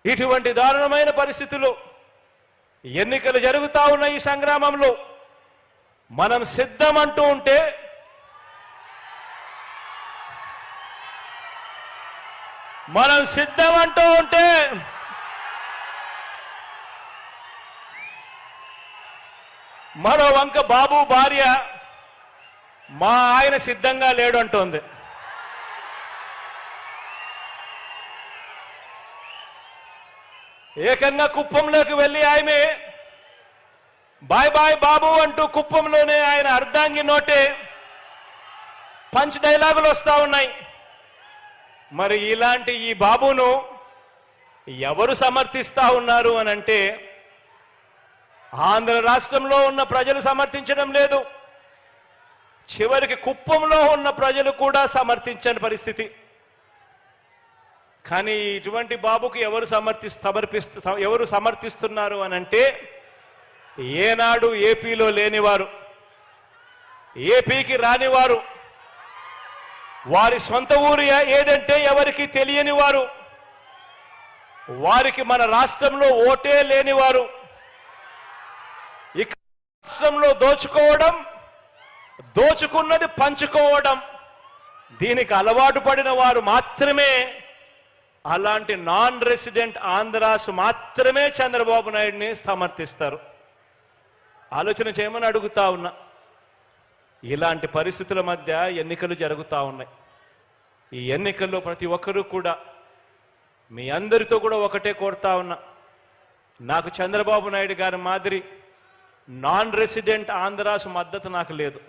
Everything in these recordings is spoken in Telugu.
ఇటువంటి దారుణమైన పరిస్థితులు ఎన్నికలు జరుగుతా ఉన్న ఈ సంగ్రామంలో మనం సిద్ధమంటూ ఉంటే మరో వంక బాబు భార్య మా ఆయన సిద్ధంగా లేడు అంటోంది. ఏకంగా కుప్పంలోకి వెళ్ళి ఆమె బాయ్ బాయ్ బాబు అంటూ కుప్పంలోనే ఆయన అర్ధాంగి నోటే పంచ్ డైలాగులు వస్తా ఉన్నాయి. మరి ఇలాంటి ఈ బాబును ఎవరు సమర్థిస్తా ఉన్నారు అని అంటే ఆంధ్ర రాష్ట్రంలో ఉన్న ప్రజలు సమర్థించడం లేదు, చివరికి కుప్పంలో ఉన్న ప్రజలు కూడా సమర్థించని పరిస్థితి. కానీ ఇటువంటి బాబుకు ఎవరు సమర్థిస్తున్నారు అని అంటే ఏనాడు ఏపీలో లేనివారు, ఏపీకి రానివారు, వారి సొంత ఊరు ఏదంటే ఎవరికి తెలియని వారు, వారికి మన రాష్ట్రంలో ఓటే లేనివారు, ఇక రాష్ట్రంలో దోచుకోవడం, దోచుకున్నది పంచుకోవడం దీనికి అలవాటు పడిన వారు మాత్రమే, అలాంటి నాన్ రెసిడెంట్ ఆంధ్రాస్ మాత్రమే చంద్రబాబు నాయుడిని సమర్థిస్తారు. ఆలోచన చేయమని అడుగుతా ఉన్నా. ఇలాంటి పరిస్థితుల మధ్య ఎన్నికలు జరుగుతూ ఉన్నాయి. ఈ ఎన్నికల్లో ప్రతి ఒక్కరూ కూడా మీ అందరితో కూడా ఒకటే కోరుతా ఉన్నా, నాకు చంద్రబాబు నాయుడు గారి మాదిరి నాన్ రెసిడెంట్ ఆంధ్రాస్ మద్దతు నాకు లేదు.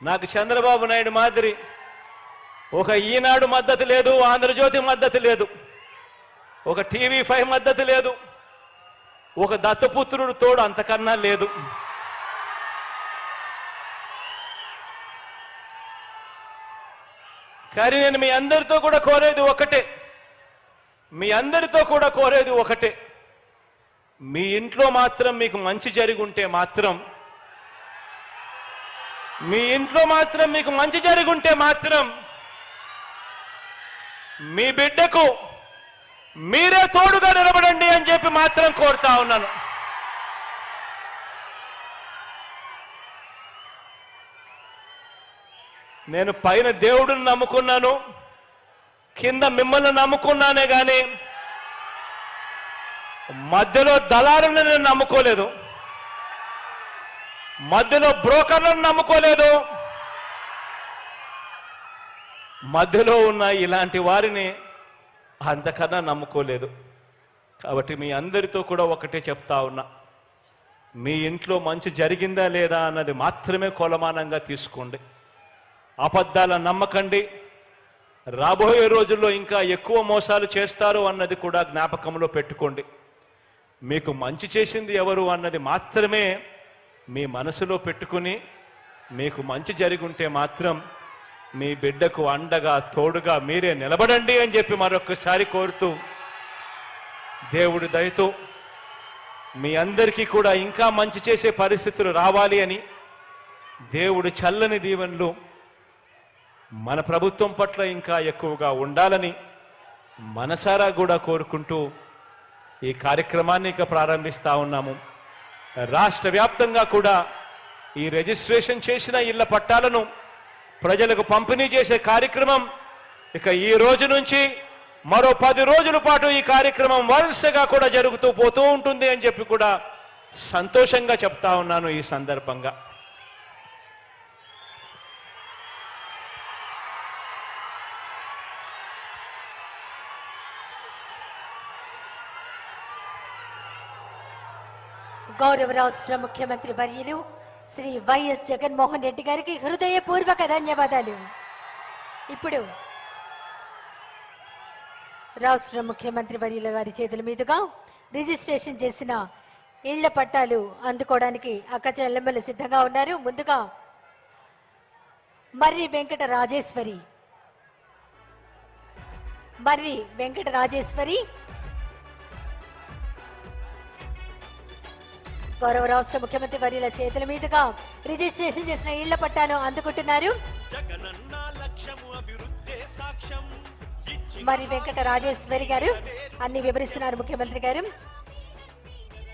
నాకు చంద్రబాబు నాయుడు మాదిరి ఒక ఈనాడు మద్దతు లేదు, ఆంధ్రజ్యోతి మద్దతు లేదు, ఒక TV5 మద్దతు లేదు, ఒక దత్తపుత్రుడు తోడు అంతకన్నా లేదు. కానీ నేను మీ అందరితో కూడా కోరేది ఒకటే, మీ ఇంట్లో మాత్రం మీకు మంచి జరిగి ఉంటే మాత్రం మీ బిడ్డకు మీరే తోడుగా నిలబడండి అని చెప్పి మాత్రం కోరుతా ఉన్నాను. నేను పైన దేవుడిని నమ్ముకున్నాను, కింద మిమ్మల్ని నమ్ముకున్నానే కానీ మధ్యలో దళారులను నేను నమ్ముకోలేదు, మధ్యలో బ్రోకర్లను నమ్ముకోలేదు, మధ్యలో ఉన్న ఇలాంటి వారిని అంతకన్నా నమ్ముకోలేదు. కాబట్టి మీ అందరితో కూడా ఒకటే చెప్తా ఉన్నా, మీ ఇంట్లో మంచి జరిగిందా లేదా అన్నది మాత్రమే కొలమానంగా తీసుకోండి. అబద్ధాల నమ్మకండి. రాబోయే రోజుల్లో ఇంకా ఎక్కువ మోసాలు చేస్తారు అన్నది కూడా జ్ఞాపకంలో పెట్టుకోండి. మీకు మంచి చేసింది ఎవరు అన్నది మాత్రమే మీ మనసులో పెట్టుకుని, మీకు మంచి జరిగి ఉంటే మాత్రం మీ బిడ్డకు అండగా తోడుగా మీరే నిలబడండి అని చెప్పి మరొకసారి కోరుతూ, దేవుడి దయతో మీ అందరికీ కూడా ఇంకా మంచి చేసే పరిస్థితులు రావాలి అని, దేవుడి చల్లని దీవెనలు మన ప్రభుత్వం పట్ల ఇంకా ఎక్కువగా ఉండాలని మనసారా కూడా కోరుకుంటూ ఈ కార్యక్రమాన్ని ఇక ప్రారంభిస్తా ఉన్నాము. రాష్ట్ర వ్యాప్తంగా కూడా ఈ రిజిస్ట్రేషన్ చేసిన ఇళ్ల పట్టాలను ప్రజలకు పంపిణీ చేసే కార్యక్రమం ఇక ఈ రోజు నుంచి మరో 10 రోజుల పాటు ఈ కార్యక్రమం వరుసగా కూడా జరుగుతూ పోతూ ఉంటుంది అని చెప్పి కూడా సంతోషంగా చెప్తా ఉన్నాను. ఈ సందర్భంగా గౌరవ రాష్ట్ర ముఖ్యమంత్రి వర్యులు శ్రీ వైఎస్ జగన్మోహన్ రెడ్డి గారికి హృదయపూర్వక ధన్యవాదాలు. ఇప్పుడు రాష్ట్ర ముఖ్యమంత్రి వర్యుల గారి చేతుల మీదుగా రిజిస్ట్రేషన్ చేసిన ఇళ్ల పట్టాలు అందుకోవడానికి అక్క చెల్లెమ్మలు సిద్ధంగా ఉన్నారు. ముందుగా మర్రి వెంకట రాజేశ్వరి గౌరవ రాష్ట్ర ముఖ్యమంత్రి వర్యుల చేతుల మీదుగా రిజిస్ట్రేషన్ చేసిన ఇళ్ల పట్టాను అందుకుంటున్నారు. జగనన్న లక్ష్యము అభివృద్ధి సాక్ష్యం మరి వెంకట రాజేశ్వరి గారు అన్ని వివరిస్తున్నారు ముఖ్యమంత్రి గారు.